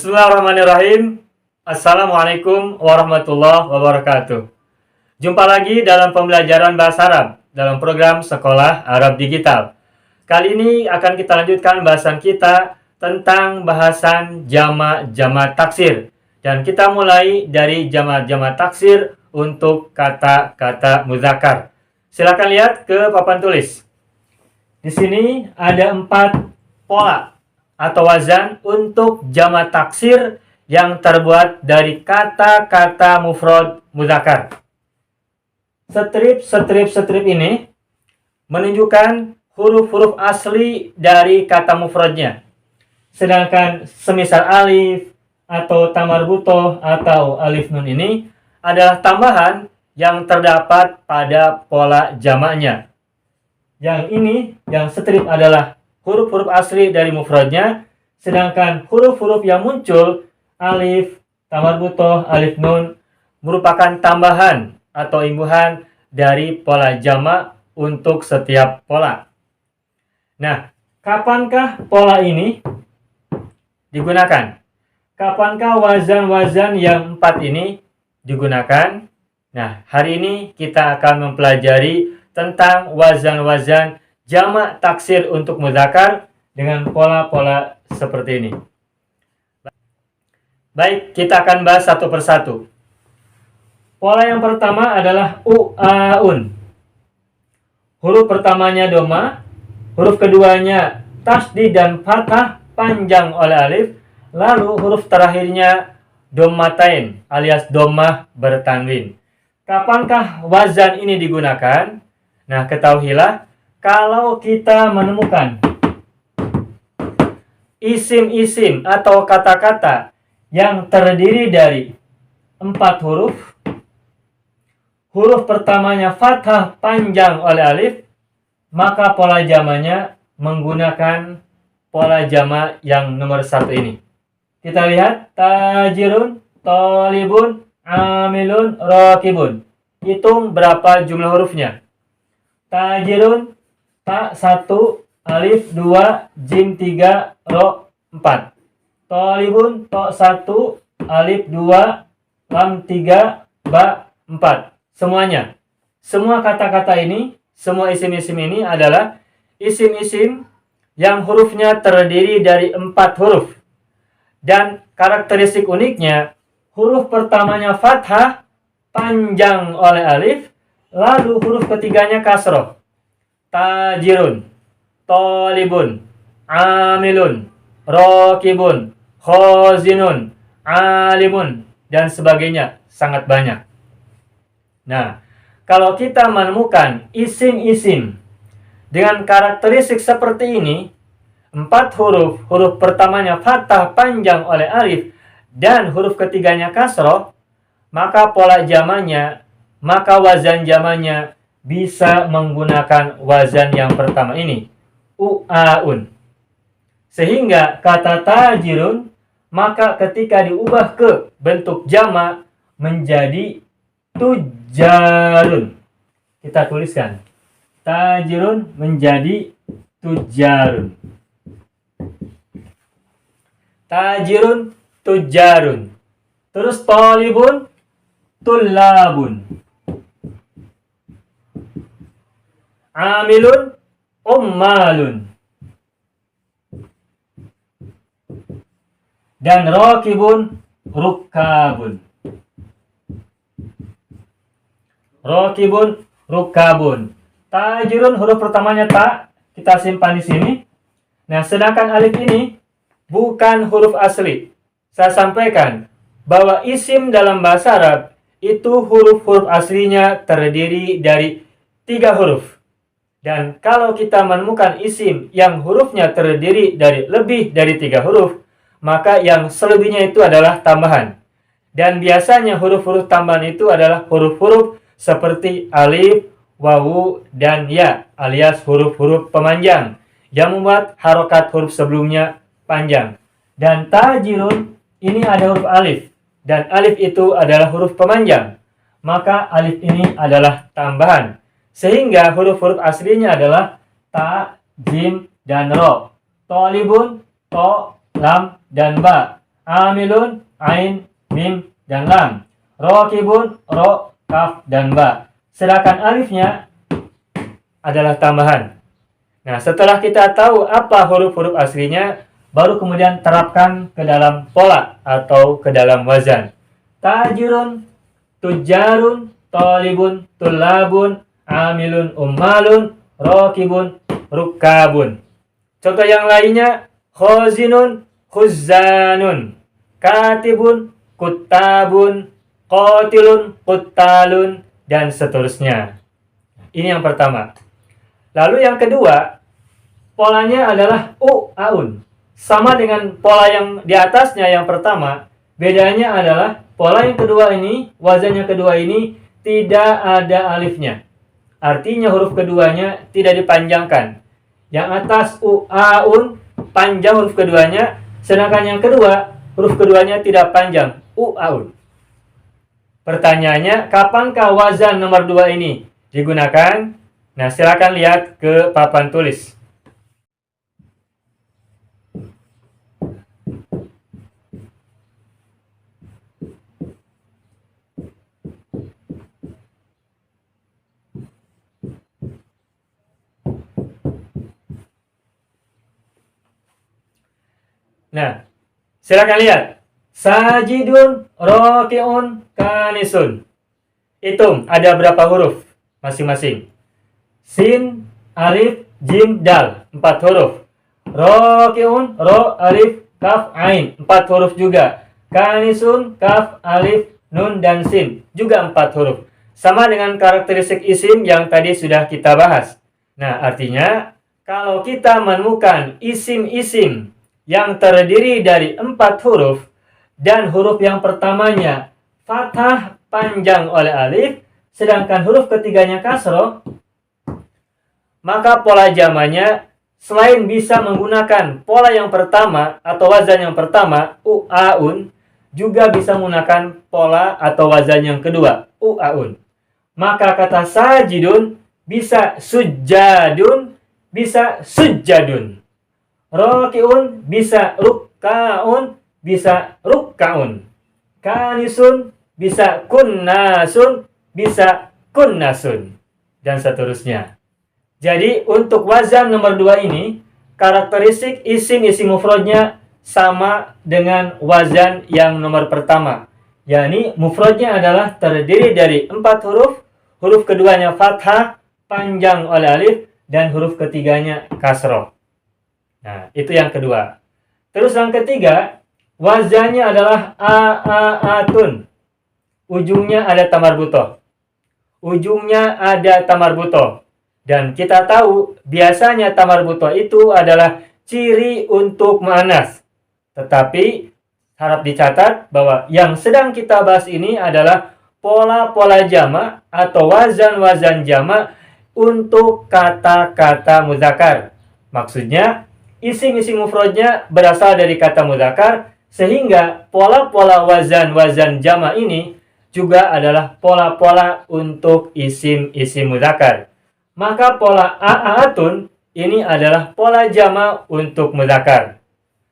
Bismillahirrahmanirrahim. Assalamualaikum warahmatullahi wabarakatuh. Jumpa lagi dalam pembelajaran bahasa Arab dalam program Sekolah Arab Digital. Kali ini akan kita lanjutkan bahasan kita tentang bahasan jamak taksir. Dan kita mulai dari jamak taksir untuk kata-kata muzakkar. Silakan lihat ke papan tulis. Di sini ada 4 pola atau wazan untuk jamak taksir yang terbuat dari kata-kata mufrad muzakkar. Strip ini menunjukkan huruf-huruf asli dari kata mufradnya. Sedangkan semisal alif atau ta marbutoh atau alif nun ini adalah tambahan yang terdapat pada pola jamaknya. Yang ini, yang strip adalah huruf-huruf asli dari mufradnya, sedangkan huruf-huruf yang muncul, alif, ta marbutoh, alif nun, merupakan tambahan atau imbuhan dari pola jamak untuk setiap pola. Nah, kapankah pola ini digunakan? Kapankah wazan-wazan yang 4 ini digunakan? Nah, hari ini kita akan mempelajari tentang wazan-wazan jamak taksir untuk muzakkar dengan pola-pola seperti ini. Baik, kita akan bahas satu persatu. Pola yang pertama adalah u'aun. Huruf pertamanya doma, huruf keduanya tasdid dan fathah panjang oleh alif, lalu huruf terakhirnya dommatain alias dommah bertanwin. Kapankah wazan ini digunakan? Nah, ketahuilah kalau kita menemukan isim-isim atau kata-kata yang terdiri dari 4 huruf, huruf pertamanya fathah panjang oleh alif, maka pola jamaknya menggunakan pola jamak yang nomor 1 ini. Kita lihat tajirun, tolibun, amilun, rokibun. Hitung berapa jumlah hurufnya. Tajirun, ta 1, alif 2, jim 3, ro 4. Tolibun, to 1, alif 2, lam 3, ba 4. Semuanya. Semua kata-kata ini, semua isim-isim ini adalah isim-isim yang hurufnya terdiri dari 4 huruf. Dan karakteristik uniknya, huruf pertamanya fathah panjang oleh alif, lalu huruf ketiganya kasroh. Tajirun, tolibun, amilun, rokibun, khozinun, alimun, dan sebagainya. Sangat banyak. Nah, kalau kita menemukan isim-isim dengan karakteristik seperti ini, 4 huruf, huruf pertamanya fathah panjang oleh alif, dan huruf ketiganya kasroh, maka pola jamaknya, maka wazan jamaknya bisa menggunakan wazan yang pertama ini, u'aun. Sehingga kata tajirun, maka ketika diubah ke bentuk jamak menjadi tujarun. Kita tuliskan. Tajirun menjadi tujarun. Tajirun, tujarun. Terus tolibun, tullabun. Amilun, ummalun. Dan rokibun, rukkabun. Rokibun, rukkabun. Tajirun huruf pertamanya ta, kita simpan di sini. Nah, sedangkan alif ini bukan huruf asli. Saya sampaikan bahwa isim dalam bahasa Arab itu huruf-huruf aslinya terdiri dari 3 huruf. Dan kalau kita menemukan isim yang hurufnya terdiri dari lebih dari 3 huruf, maka yang selebihnya itu adalah tambahan. Dan biasanya huruf-huruf tambahan itu adalah huruf-huruf seperti alif, wawu, dan ya, alias huruf-huruf pemanjang yang membuat harokat huruf sebelumnya panjang. Dan tajirun ini ada huruf alif, dan alif itu adalah huruf pemanjang. Maka alif ini adalah tambahan. Sehingga huruf-huruf aslinya adalah ta, jim, dan ro. Tolibun, to, lam, dan ba. amilun, ain, mim, dan lam. Rokibun, ro, kaf, dan ba. Sedangkan alifnya adalah tambahan. Nah, setelah kita tahu apa huruf-huruf aslinya, baru kemudian terapkan ke dalam pola atau ke dalam wazan. Tajirun, tujarun, tolibun, tulabun, amilun, ummalun, rokibun, rukabun. Contoh yang lainnya, khozinun, khuzzanun, katibun, kutabun, qatilun, qutalun, dan seterusnya. Ini yang pertama. Lalu yang kedua, polanya adalah aun. Sama dengan pola yang di atasnya yang pertama, bedanya adalah pola yang kedua ini, wazan yang kedua ini tidak ada alifnya. Artinya huruf keduanya tidak dipanjangkan. Yang atas aun panjang huruf keduanya, sedangkan yang kedua huruf keduanya tidak panjang, aun. Pertanyaannya, kapankah wazan nomor 2 ini digunakan? Nah, silakan lihat ke papan tulis. Nah, silakan lihat. Sajidun, rokiun, kanisun. Hitung, ada berapa huruf masing-masing? Sin, alif, jim, dal, 4 huruf. Rokiun, ro, alif, kaf, ain, 4 huruf juga. Kanisun, kaf, alif, nun, dan sin, juga 4 huruf. Sama dengan karakteristik isim yang tadi sudah kita bahas. Nah, artinya kalau kita menemukan isim-isim yang terdiri dari 4 huruf dan huruf yang pertamanya fathah panjang oleh alif, sedangkan huruf ketiganya kasroh, maka pola jamaknya selain bisa menggunakan pola yang pertama atau wazan yang pertama, aun, juga bisa menggunakan pola atau wazan yang kedua, aun. Maka kata sajidun bisa sujadun, bisa sujadun. Rokiun bisa rukkaun, bisa rukkaun. Kanisun bisa kunnasun, bisa kunnasun, dan seterusnya. Jadi untuk wazan nomor 2 ini, karakteristik isim mufradnya sama dengan wazan yang nomor pertama. yakni mufradnya adalah terdiri dari 4 huruf, huruf keduanya fathah, panjang oleh alif, dan huruf ketiganya kasroh. Nah, itu yang kedua. Terus yang ketiga, wazannya adalah a-a-atun. Ujungnya ada tamar butoh. Ujungnya ada tamar butoh. Dan kita tahu, biasanya tamar butoh itu adalah ciri untuk muannas. Tetapi, harap dicatat bahwa yang sedang kita bahas ini adalah pola-pola jamak atau wazan-wazan jamak untuk kata-kata muzakkar. Maksudnya, isim-isim mufradnya berasal dari kata muzakkar, sehingga pola-pola wazan-wazan jamak ini juga adalah pola-pola untuk isim-isim muzakkar. Maka pola a'atun ini adalah pola jamak untuk muzakkar.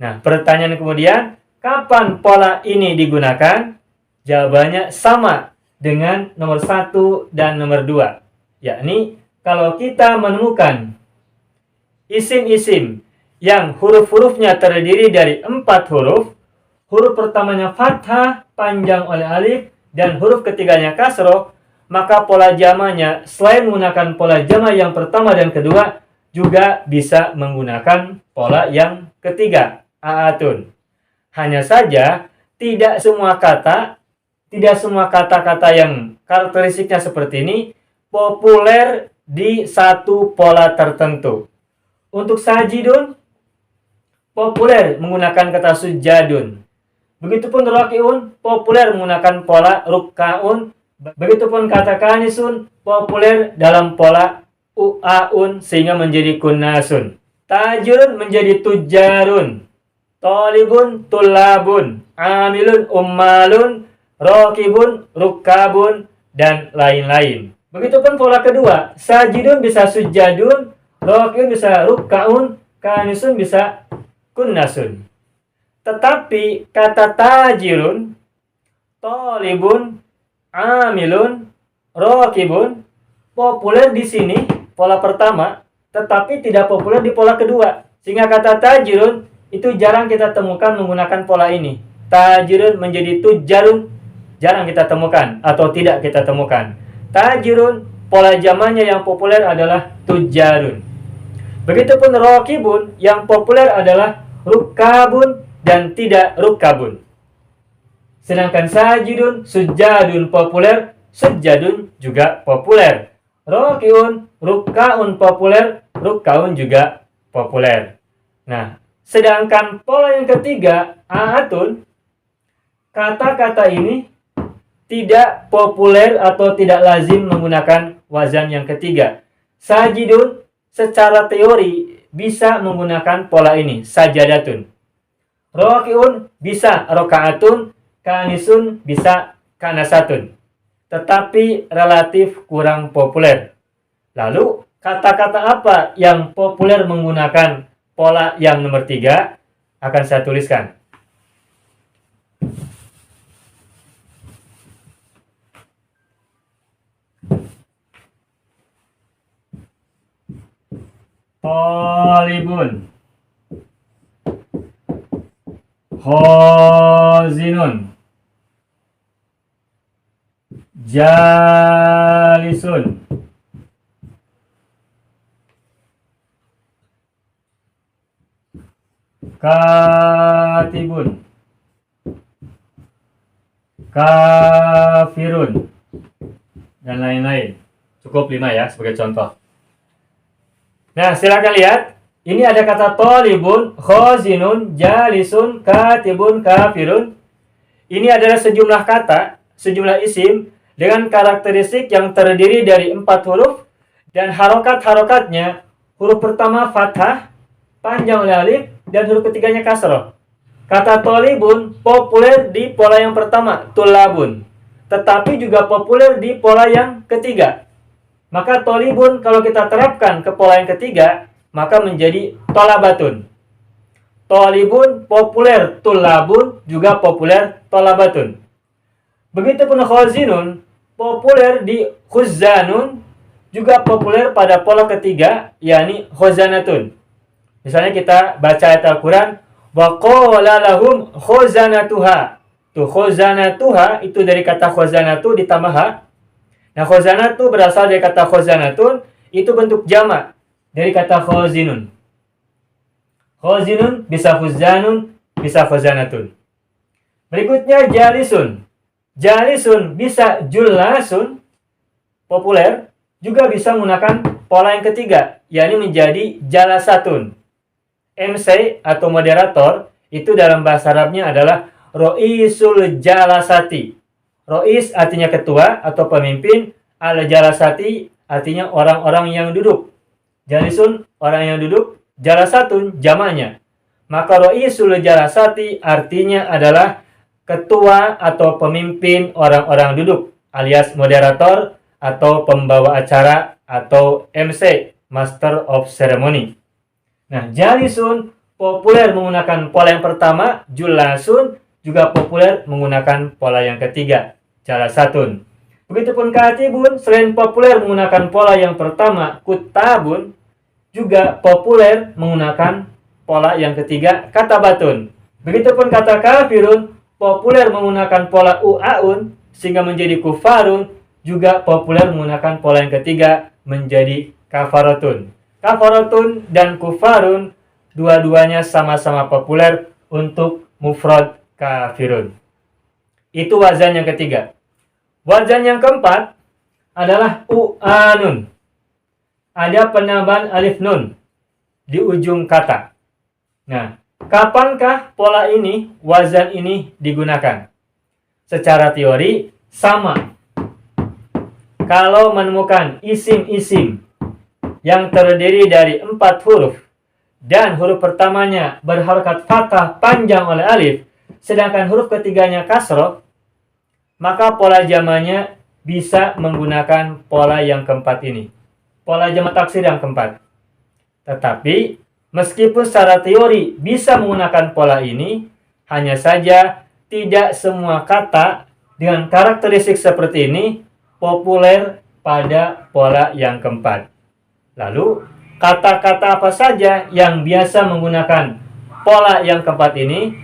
Nah, pertanyaan kemudian, kapan pola ini digunakan? Jawabannya sama dengan nomor 1 dan nomor 2. Yakni, kalau kita menemukan isim-isim yang huruf-hurufnya terdiri dari 4 huruf, huruf pertamanya fathah, panjang oleh alif, dan huruf ketiganya kasroh, maka pola jamaknya selain menggunakan pola jamak yang pertama dan kedua, juga bisa menggunakan pola yang ketiga, a'atun. Hanya saja, tidak semua kata-kata yang karakteristiknya seperti ini populer di satu pola tertentu. Untuk sajidun, populer menggunakan kata sujadun. Begitupun rokiun, populer menggunakan pola rukkaun. Begitupun kata kanisun, populer dalam pola u'aun sehingga menjadi kunnasun. Tajirun menjadi tujarun. Tolibun tulabun. Amilun ummalun. Rokibun rukkabun. Dan lain-lain. Begitupun pola kedua. Sajidun bisa sujadun. Rokiun bisa rukkaun. Kanisun bisa kunnasun. Tetapi kata tajirun, tolibun, amilun, rokibun populer di sini pola pertama, tetapi tidak populer di pola kedua. Sehingga kata tajirun itu jarang kita temukan menggunakan pola ini. Tajirun menjadi tujarun jarang kita temukan atau tidak kita temukan. Tajirun pola zamannya yang populer adalah tujarun. Begitupun rokibun yang populer adalah rukabun dan tidak rukabun. Sedangkan sajidun, sujadun populer, sujadun juga populer. Rokiun, rukaun populer, rukaun juga populer. Nah, sedangkan pola yang ketiga, aatun, kata-kata ini tidak populer atau tidak lazim menggunakan wazan yang ketiga. Sajidun secara teori bisa menggunakan pola ini, sajadatun. Rokiun bisa rokaatun, kanisun bisa kanasatun. Tetapi relatif kurang populer. Lalu, kata-kata apa yang populer menggunakan pola yang nomor 3 akan saya tuliskan. Tolibun, khozinun, jalisun, katibun, kafirun, dan lain-lain. Cukup 5 ya sebagai contoh. Nah, silakan lihat. Ini ada kata tolibun, khozinun, jalisun, katibun, kafirun. Ini adalah sejumlah kata, sejumlah isim dengan karakteristik yang terdiri dari 4 huruf dan harokat-harokatnya huruf pertama fathah, panjang oleh alif, dan huruf ketiganya kasroh. Kata tolibun populer di pola yang pertama, tulabun, tetapi juga populer di pola yang ketiga. Maka tolibun kalau kita terapkan ke pola yang ketiga, maka menjadi tolabatun. Tolibun populer, tulabun juga populer, tolabatun. Begitupun khozinun populer di khuzanun, juga populer pada pola ketiga, yakni khozanatun. Misalnya kita baca ayat Al-Quran, wa qala lahum khozanatuha. Tuh, khozanatuha itu dari kata khozanatu ditambah ha. Nah, khozanatu berasal dari kata khozanatun, itu bentuk jamak dari kata khozinun. Khozinun bisa khuzanun, bisa khozanatun. Berikutnya jalisun. Jalisun bisa julasun, populer, juga bisa menggunakan pola yang ketiga, yakni menjadi jalasatun. MC atau moderator itu dalam bahasa Arabnya adalah ro'isul jalasati. Ro'is artinya ketua atau pemimpin, al-jalasati artinya orang-orang yang duduk. Jalisun orang yang duduk, jalasatun jamaknya. Maka ro'isul jalasati artinya adalah ketua atau pemimpin orang-orang duduk, alias moderator atau pembawa acara atau MC, Master of Ceremony. Nah, jalisun populer menggunakan pola yang pertama, julasun juga populer menggunakan pola yang ketiga, jalasatun. Begitupun katibun selain populer menggunakan pola yang pertama, kutabun, juga populer menggunakan pola yang ketiga, katabatun. Begitupun kata kafirun populer menggunakan pola u'aun sehingga menjadi kufarun, juga populer menggunakan pola yang ketiga menjadi kafaratun. Kafaratun dan kufarun dua-duanya sama-sama populer untuk mufrad kafirun. Itu wazan yang ketiga. Wazan yang keempat adalah u'anun. Ada penambahan alif nun di ujung kata. Nah, kapankah pola ini, wazan ini digunakan? Secara teori sama. Kalau menemukan isim-isim yang terdiri dari 4 huruf dan huruf pertamanya berharokat fathah panjang oleh alif, sedangkan huruf ketiganya kasroh, maka pola jamaknya bisa menggunakan pola yang keempat ini. Pola jamak taksir yang keempat. Tetapi, meskipun secara teori bisa menggunakan pola ini, Hanya saja tidak semua kata dengan karakteristik seperti ini populer pada pola yang keempat. Lalu, kata-kata apa saja yang biasa menggunakan pola yang keempat ini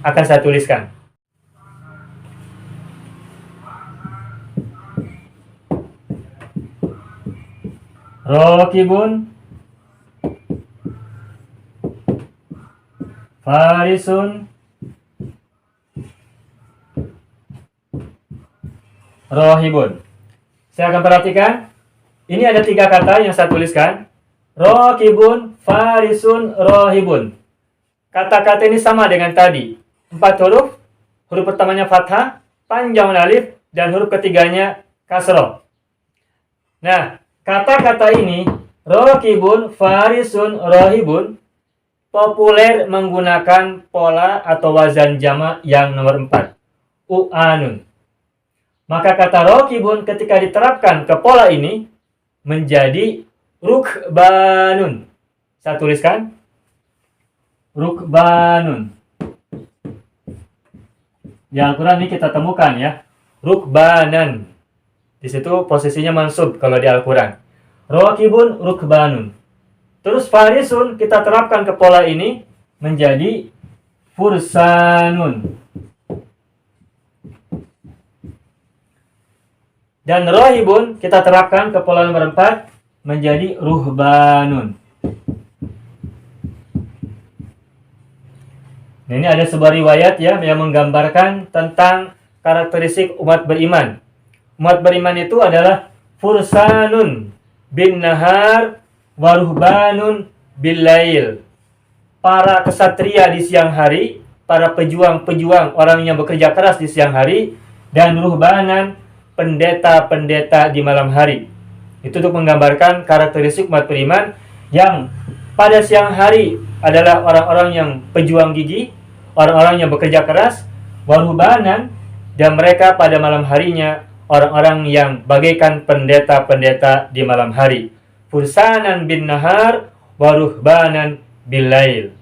akan saya tuliskan. Rokibun, farisun, rohibun. Saya akan perhatikan. Ini ada 3 kata yang saya tuliskan. Rokibun, farisun, rohibun. Kata-kata ini sama dengan tadi. 4 huruf. Huruf pertamanya fathah, panjang alif, dan huruf ketiganya kasroh. Nah, kata-kata ini, rokibun, farisun, rohibun, populer menggunakan pola atau wazan jamak yang nomor 4. U'anun. Maka kata rokibun ketika diterapkan ke pola ini menjadi rukbanun. Saya tuliskan. Rukbanun. Di Al-Quran ini kita temukan ya. Rukbanan. Di situ posisinya mansub kalau di Al-Quran. Rokibun, rukbanun. Terus farisun kita terapkan ke pola ini menjadi fursanun. Dan rohibun kita terapkan ke pola nomor 4 menjadi ruhbanun. Nah, ini ada sebuah riwayat ya yang menggambarkan tentang karakteristik umat beriman. Umat beriman itu adalah fursanun bin nahar waruhbanun bil lail. Para kesatria di siang hari, para pejuang-pejuang, orang yang bekerja keras di siang hari, dan ruhbanan, pendeta-pendeta di malam hari. Itu untuk menggambarkan karakteristik umat beriman yang pada siang hari adalah orang-orang yang pejuang gigih, orang-orang yang bekerja keras, waruhbanan, dan mereka pada malam harinya orang-orang yang bagaikan pendeta-pendeta di malam hari. Fursanan bin nahar waruhbanan bil lail.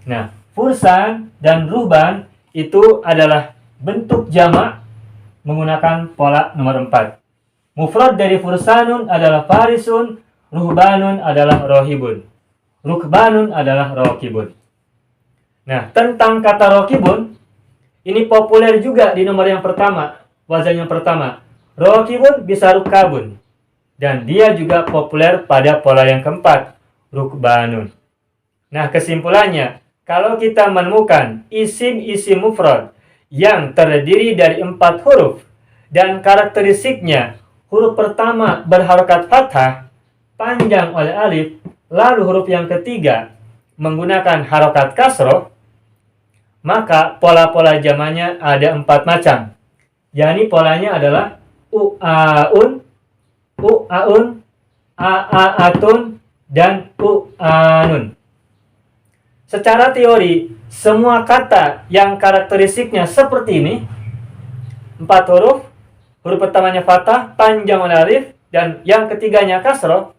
Nah, fursan dan ruhban itu adalah bentuk jamak menggunakan pola nomor 4. Mufrad dari fursanun adalah farisun, ruhbanun adalah rohibun, rukbanun adalah rokibun. Nah, tentang kata rokibun, ini populer juga di nomor yang pertama, wazan yang pertama. Rokibun bisa rukabun. Dan dia juga populer pada pola yang keempat, rukbanun. Nah, kesimpulannya, kalau kita menemukan isim-isim mufrad yang terdiri dari 4 huruf dan karakteristiknya huruf pertama berharokat fathah, panjang oleh alif, lalu huruf yang ketiga menggunakan harokat kasroh, maka pola-pola jamaknya ada 4 macam. yakni polanya adalah u'aun, u'aun, a'aatun, dan u'anun. Secara teori, semua kata yang karakteristiknya seperti ini, 4 huruf, huruf pertamanya fathah, panjang oleh alif, dan yang ketiganya kasroh,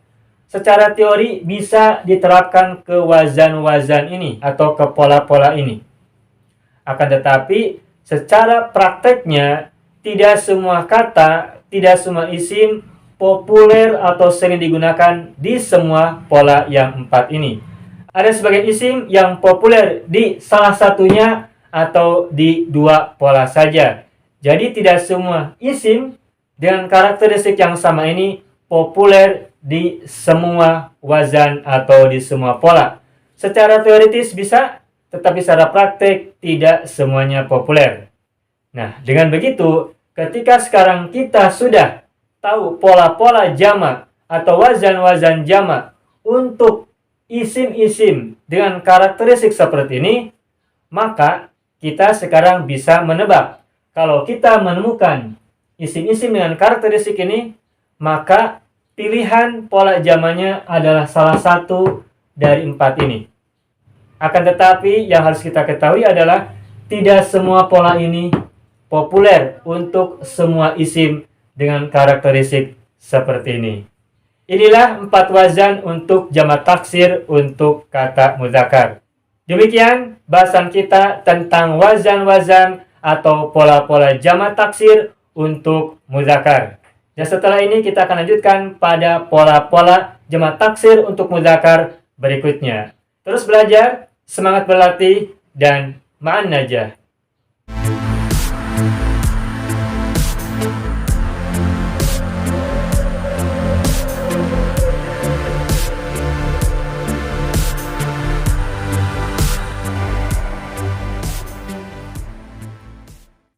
secara teori bisa diterapkan ke wazan-wazan ini atau ke pola-pola ini. Akan tetapi, secara prakteknya, tidak semua kata, tidak semua isim populer atau sering digunakan di semua pola yang 4 ini. Ada sebagian isim yang populer di salah satunya atau di 2 pola saja. Jadi tidak semua isim dengan karakteristik yang sama ini populer di semua wazan atau di semua pola. Secara teoritis bisa, tetapi secara praktik tidak semuanya populer. Nah, dengan begitu, ketika sekarang kita sudah tahu pola-pola jamak atau wazan-wazan jamak untuk isim-isim dengan karakteristik seperti ini, maka kita sekarang bisa menebak. Kalau kita menemukan isim-isim dengan karakteristik ini, maka pilihan pola jamaknya adalah salah satu dari 4 ini. Akan tetapi yang harus kita ketahui adalah tidak semua pola ini populer untuk semua isim dengan karakteristik seperti ini. Inilah 4 wazan untuk jamak taksir untuk kata mudzakkar. Demikian bahasan kita tentang wazan-wazan atau pola-pola jamak taksir untuk muzakkar. Dan setelah ini kita akan lanjutkan pada pola-pola jamak taksir untuk muzakkar berikutnya. Terus belajar, semangat berlatih, dan ma'an najah.